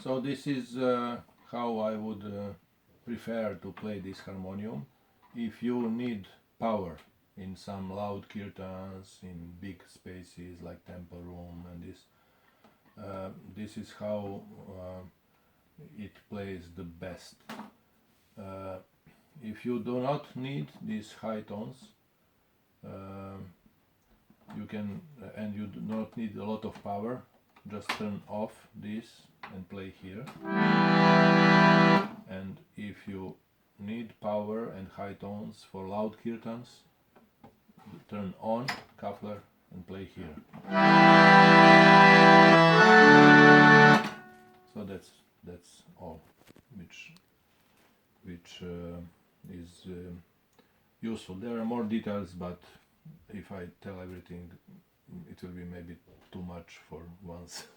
So this is how I would prefer to play this harmonium. If you need power in some loud kirtans, in big spaces like temple room and this is how it plays the best. If you do not need these high tones, you can, and you do not need a lot of power, just turn off this and play here. And if you need power and high tones for loud kirtans, turn on coupler and play here. So that's all, which is useful. There are more details, but if I tell everything, it will be maybe too much for once.